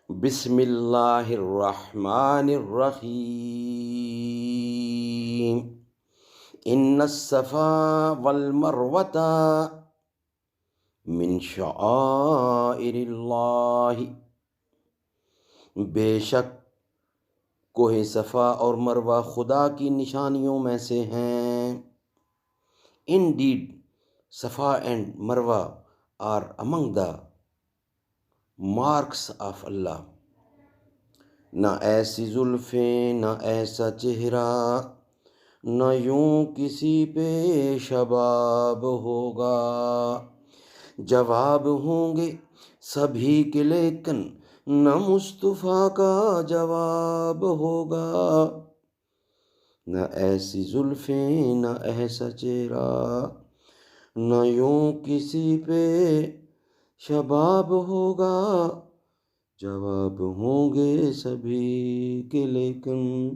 بسم اللہ الرحمن الرحیم ان الصفا والمروۃ من شعائر اللہ، بے شک کوہ صفا اور مروہ خدا کی نشانیوں میں سے ہیں۔ Indeed, Safa and Marwa are among the marks of Allah۔ نہ ایسی زلفیں نہ ایسا چہرہ، نہ یوں کسی پہ شباب ہوگا۔ جواب ہوں گے سبھی کے لیکن نہ مصطفیٰ کا جواب ہوگا۔ نہ ایسی زلفیں نہ ایسا چہرہ، نہ یوں کسی پہ شباب ہوگا۔ جواب ہوں گے سبھی کے لیکن